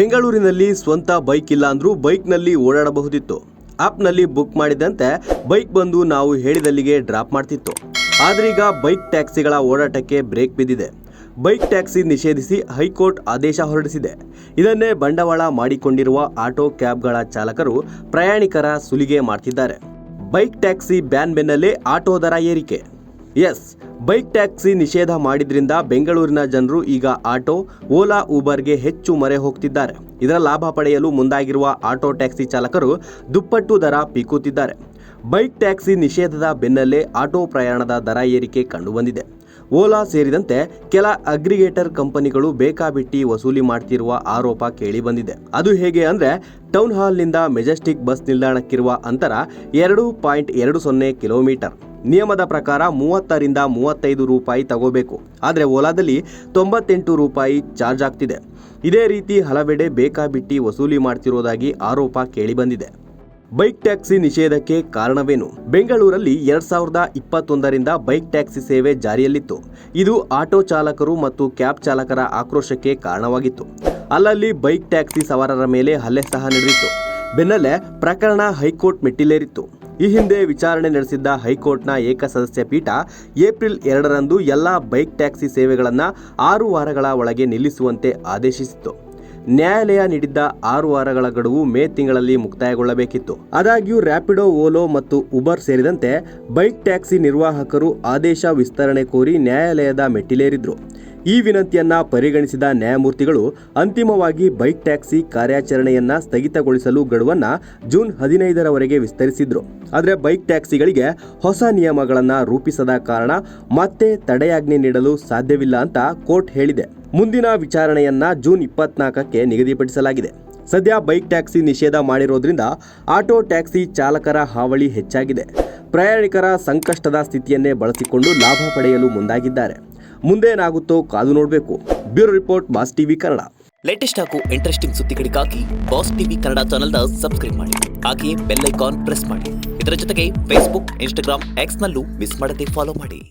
ಬೆಂಗಳೂರಿನಲ್ಲಿ ಸ್ವಂತ ಬೈಕ್ ಇಲ್ಲ ಅಂದ್ರೂ ಬೈಕ್ನಲ್ಲಿ ಓಡಾಡಬಹುದಿತ್ತು. ಆಪ್ನಲ್ಲಿ ಬುಕ್ ಮಾಡಿದಂತೆ ಬೈಕ್ ಬಂದು ನಾವು ಹೇಳಿದಲ್ಲಿಗೆ ಡ್ರಾಪ್ ಮಾಡ್ತಿತ್ತು. ಆದ್ರೀಗ ಬೈಕ್ ಟ್ಯಾಕ್ಸಿಗಳ ಓಡಾಟಕ್ಕೆ ಬ್ರೇಕ್ ಬಿದ್ದಿದೆ. ಬೈಕ್ ಟ್ಯಾಕ್ಸಿ ನಿಷೇಧಿಸಿ ಹೈಕೋರ್ಟ್ ಆದೇಶ ಹೊರಡಿಸಿದೆ. ಇದನ್ನೇ ಬಂಡವಾಳ ಮಾಡಿಕೊಂಡಿರುವ ಆಟೋ ಕ್ಯಾಬ್ಗಳ ಚಾಲಕರು ಪ್ರಯಾಣಿಕರ ಸುಲಿಗೆ ಮಾಡ್ತಿದ್ದಾರೆ. ಬೈಕ್ ಟ್ಯಾಕ್ಸಿ ಬ್ಯಾನ್ ಬೆನ್ನಲ್ಲೇ ಆಟೋ ದರ ಏರಿಕೆ. ಎಸ್, ಬೈಕ್ ಟ್ಯಾಕ್ಸಿ ನಿಷೇಧ ಮಾಡಿದ್ರಿಂದ ಬೆಂಗಳೂರಿನ ಜನರು ಈಗ ಆಟೋ, ಓಲಾ, ಊಬರ್ಗೆ ಹೆಚ್ಚು ಮೊರೆ ಹೋಗ್ತಿದ್ದಾರೆ. ಇದರ ಲಾಭ ಪಡೆಯಲು ಮುಂದಾಗಿರುವ ಆಟೋ ಟ್ಯಾಕ್ಸಿ ಚಾಲಕರು ದುಪ್ಪಟ್ಟು ದರ ಪೀಕುತ್ತಿದ್ದಾರೆ. ಬೈಕ್ ಟ್ಯಾಕ್ಸಿ ನಿಷೇಧದ ಬೆನ್ನಲ್ಲೇ ಆಟೋ ಪ್ರಯಾಣದ ದರ ಏರಿಕೆ ಕಂಡುಬಂದಿದೆ. ಓಲಾ ಸೇರಿದಂತೆ ಕೆಲ ಅಗ್ರಿಗೇಟರ್ ಕಂಪನಿಗಳು ಬೇಕಾಬಿಟ್ಟಿ ವಸೂಲಿ ಮಾಡ್ತಿರುವ ಆರೋಪ ಕೇಳಿ ಬಂದಿದೆ. ಅದು ಹೇಗೆ ಅಂದ್ರೆ, ಟೌನ್ ಹಾಲ್ನಿಂದ ಮೆಜೆಸ್ಟಿಕ್ ಬಸ್ ನಿಲ್ದಾಣಕ್ಕಿರುವ ಅಂತರ 2.20 ಕಿಲೋಮೀಟರ್. ನಿಯಮದ ಪ್ರಕಾರ 30 ರಿಂದ 35 ರೂಪಾಯಿ ತಗೋಬೇಕು. ಆದರೆ ಓಲಾದಲ್ಲಿ 98 ರೂಪಾಯಿ ಚಾರ್ಜ್ ಆಗ್ತಿದೆ. ಇದೇ ರೀತಿ ಹಲವೆಡೆ ಬೇಕಾಬಿಟ್ಟಿ ವಸೂಲಿ ಮಾಡ್ತಿರೋದಾಗಿ ಆರೋಪ ಕೇಳಿಬಂದಿದೆ. ಬೈಕ್ ಟ್ಯಾಕ್ಸಿ ನಿಷೇಧಕ್ಕೆ ಕಾರಣವೇನು? ಬೆಂಗಳೂರಲ್ಲಿ 2021ರಿಂದ ಬೈಕ್ ಟ್ಯಾಕ್ಸಿ ಸೇವೆ ಜಾರಿಯಲ್ಲಿತ್ತು. ಇದು ಆಟೋ ಚಾಲಕರು ಮತ್ತು ಕ್ಯಾಬ್ ಚಾಲಕರ ಆಕ್ರೋಶಕ್ಕೆ ಕಾರಣವಾಗಿತ್ತು. ಅಲ್ಲಲ್ಲಿ ಬೈಕ್ ಟ್ಯಾಕ್ಸಿ ಸವಾರರ ಮೇಲೆ ಹಲ್ಲೆ ಸಹ ನಡೆದಿತ್ತು. ಬೆನ್ನಲ್ಲೇ ಪ್ರಕರಣ ಹೈಕೋರ್ಟ್ ಮೆಟ್ಟಿಲೇರಿತ್ತು. ಈ ಹಿಂದೆ ವಿಚಾರಣೆ ನಡೆಸಿದ್ದ ಹೈಕೋರ್ಟ್ನ ಏಕಸದಸ್ಯ ಪೀಠ ಏಪ್ರಿಲ್ 2ರಂದು ಎಲ್ಲ ಬೈಕ್ ಟ್ಯಾಕ್ಸಿ ಸೇವೆಗಳನ್ನು 6 ವಾರಗಳ ಒಳಗೆ ನಿಲ್ಲಿಸುವಂತೆ ಆದೇಶಿಸಿತ್ತು. ನ್ಯಾಯಾಲಯ ನೀಡಿದ್ದ 6 ವಾರಗಳ ಗಡುವು ಮೇ ತಿಂಗಳಲ್ಲಿ ಮುಕ್ತಾಯಗೊಳ್ಳಬೇಕಿತ್ತು. ಆದಾಗ್ಯೂ ರ್ಯಾಪಿಡೋ, ಓಲೋ ಮತ್ತು ಉಬರ್ ಸೇರಿದಂತೆ ಬೈಕ್ ಟ್ಯಾಕ್ಸಿ ನಿರ್ವಾಹಕರು ಆದೇಶ ವಿಸ್ತರಣೆ ಕೋರಿ ನ್ಯಾಯಾಲಯದ ಮೆಟ್ಟಿಲೇರಿದ್ರು. ಈ ವಿನಂತಿಯನ್ನ ಪರಿಗಣಿಸಿದ ನ್ಯಾಯಮೂರ್ತಿಗಳು ಅಂತಿಮವಾಗಿ ಬೈಕ್ ಟ್ಯಾಕ್ಸಿ ಕಾರ್ಯಾಚರಣೆಯನ್ನ ಸ್ಥಗಿತಗೊಳಿಸಲು ಗಡುವನ್ನ ಜೂನ್ 15ರವರೆಗೆ ವಿಸ್ತರಿಸಿದ್ರು. ಆದರೆ ಬೈಕ್ ಟ್ಯಾಕ್ಸಿಗಳಿಗೆ ಹೊಸ ನಿಯಮಗಳನ್ನು ರೂಪಿಸದ ಕಾರಣ ಮತ್ತೆ ತಡೆಯಾಜ್ಞೆ ನೀಡಲು ಸಾಧ್ಯವಿಲ್ಲ ಅಂತ ಕೋರ್ಟ್ ಹೇಳಿದೆ. ಮುಂದಿನ ವಿಚಾರಣೆಯನ್ನ ಜೂನ್ 24ಕ್ಕೆ ನಿಗದಿಪಡಿಸಲಾಗಿದೆ. ಸದ್ಯ ಬೈಕ್ ಟ್ಯಾಕ್ಸಿ ನಿಷೇಧ ಮಾಡಿರೋದ್ರಿಂದ ಆಟೋ ಟ್ಯಾಕ್ಸಿ ಚಾಲಕರ ಹಾವಳಿ ಹೆಚ್ಚಾಗಿದೆ. ಪ್ರಯಾಣಿಕರ ಸಂಕಷ್ಟದ ಸ್ಥಿತಿಯನ್ನೇ ಬಳಸಿಕೊಂಡು ಲಾಭ ಪಡೆಯಲು ಮುಂದಾಗಿದ್ದಾರೆ. ಮುಂದೇನಾಗುತ್ತೋ ಕಾದು ನೋಡಬೇಕು. Bureau report, boss TV Kannada. Latest ಹಾಗೂ ಇಂಟ್ರೆಸ್ಟಿಂಗ್ ಸುದ್ದಿಗಳಿಗಾಗಿ ಬಾಸ್ ಟಿವಿ ಕನ್ನಡ ಚಾನೆಲ್ನ ಸಬ್ಸ್ಕ್ರೈಬ್ ಮಾಡಿ. ಹಾಗೆಯೇ ಬೆಲ್ ಐಕಾನ್ ಪ್ರೆಸ್ ಮಾಡಿ. ಇದರ ಜೊತೆಗೆ ಫೇಸ್ಬುಕ್, ಇನ್ಸ್ಟಾಗ್ರಾಮ್, ಎಕ್ಸ್ನಲ್ಲೂ ಮಿಸ್ ಮಾಡದೆ ಫಾಲೋ ಮಾಡಿ.